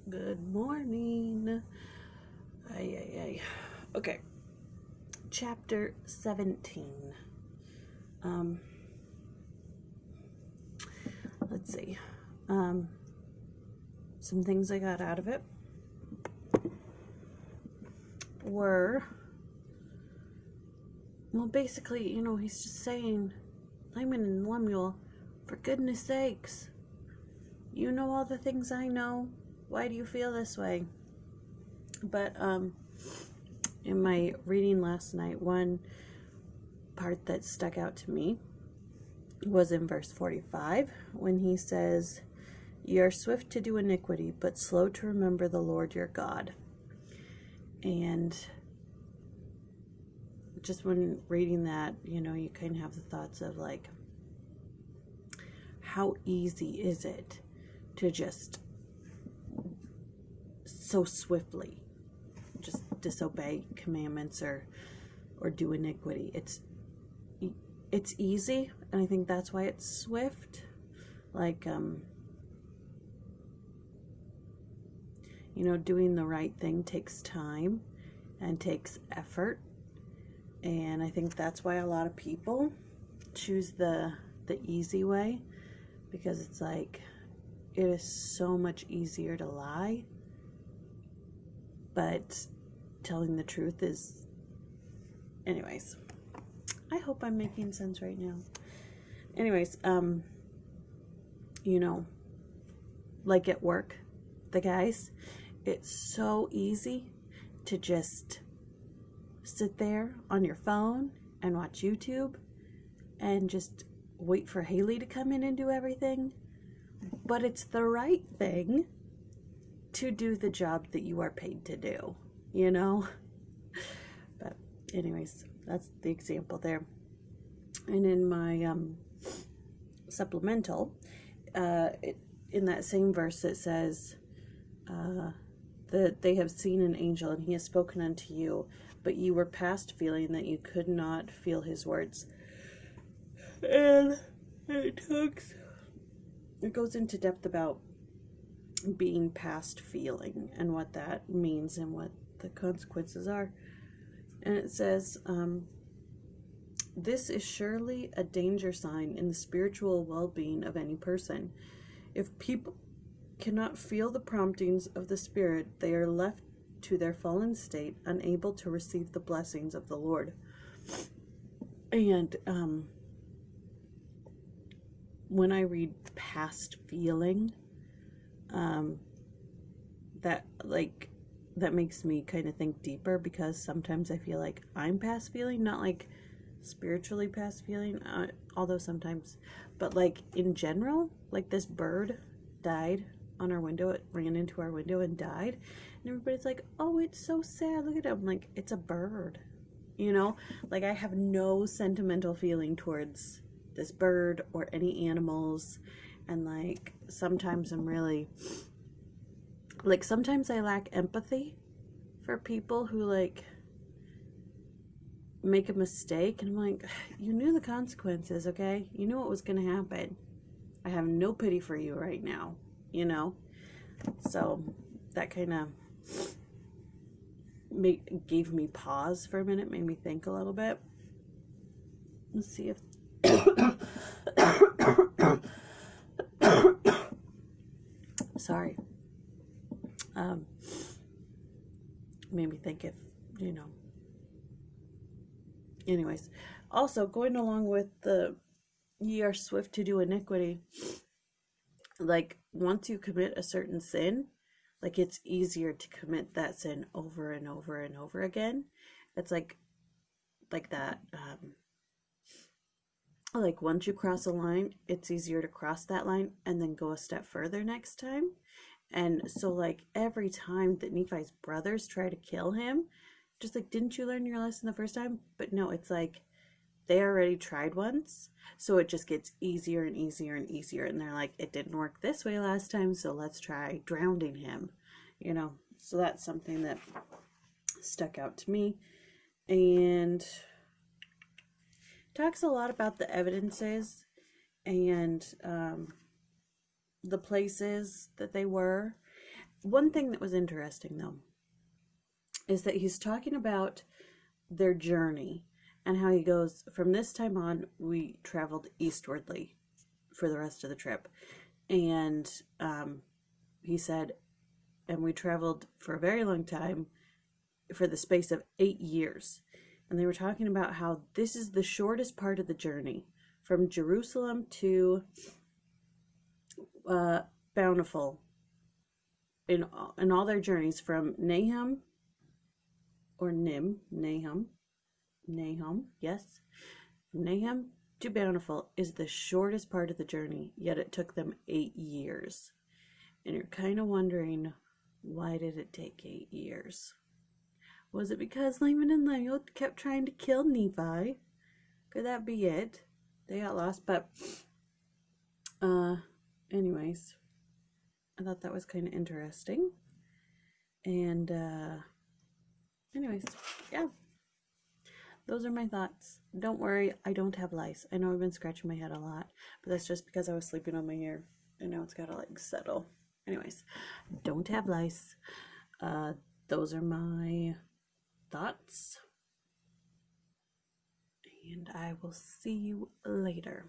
Good morning. Okay. Chapter 17. Um, let's see. Some things I got out of it were, well, basically, he's just saying, Lyman and Lemuel, for goodness sakes, you know all the things I know. Why do you feel this way? But, in my reading last night, one part that stuck out to me was in verse 45 when he says, "You are swift to do iniquity, but slow to remember the Lord your God." And just when reading that, you kind of have the thoughts of like, how easy is it to just so swiftly just disobey commandments or do iniquity. It's easy, and I think that's why it's swift. Like, doing the right thing takes time and takes effort, and I think that's why a lot of people choose the easy way, because it's like, it is so much easier to lie, but telling the truth is, anyways, I hope I'm making sense right now. Anyways, like at work, the guys, it's so easy to just sit there on your phone and watch YouTube and just wait for Haley to come in and do everything. But it's the right thing to do the job that you are paid to do, But anyways, that's the example there. And in my supplemental, in that same verse, it says that they have seen an angel and he has spoken unto you, but you were past feeling that you could not feel his words. And it goes into depth about being past feeling and what that means and what the consequences are. And it says, this is surely a danger sign in the spiritual well-being of any person. If people cannot feel the promptings of the Spirit, they are left to their fallen state, unable to receive the blessings of the Lord. And when I read past feeling, that makes me kind of think deeper, because sometimes I feel like I'm past feeling, not like spiritually past feeling, although sometimes, but like in general, like this bird died on our window. It ran into our window and died, and everybody's like, oh, it's so sad, look at him. Like, it's a bird, like I have no sentimental feeling towards this bird or any animals. And like, sometimes I'm really like, sometimes I lack empathy for people who like make a mistake, and I'm like, you knew the consequences, okay? You knew what was going to happen. I have no pity for you right now, So that kind of gave me pause for a minute, made me think a little bit. Let's see if sorry. Made me think if, anyways. Also, going along with the ye are swift to do iniquity, like, once you commit a certain sin, like, it's easier to commit that sin over and over and over again. It's like that, like, once you cross a line, it's easier to cross that line and then go a step further next time. And so, like, every time that Nephi's brothers try to kill him, just like, didn't you learn your lesson the first time? But no, it's like, they already tried once, so it just gets easier and easier and easier. And they're like, it didn't work this way last time, so let's try drowning him, So that's something that stuck out to me. And talks a lot about the evidences and the places that they were. one thing that was interesting though is that he's talking about their journey and how he goes, from this time on, we traveled eastwardly for the rest of the trip. And he said, and we traveled for a very long time, for the space of 8 years. And they were talking about how this is the shortest part of the journey from Jerusalem to Bountiful, in all their journeys from Nahum, or Nahum, yes, Nahum to Bountiful is the shortest part of the journey, yet it took them 8 years. And you're kind of wondering, why did it take 8 years? Was it because Laman and Lemuel kept trying to kill Nephi? Could that be it? They got lost, but anyways, I thought that was kind of interesting. And anyways, yeah, those are my thoughts. Don't worry, I don't have lice. I know I've been scratching my head a lot, but that's just because I was sleeping on my hair and now it's gotta like settle. Anyways, don't have lice. Those are my thoughts, and I will see you later.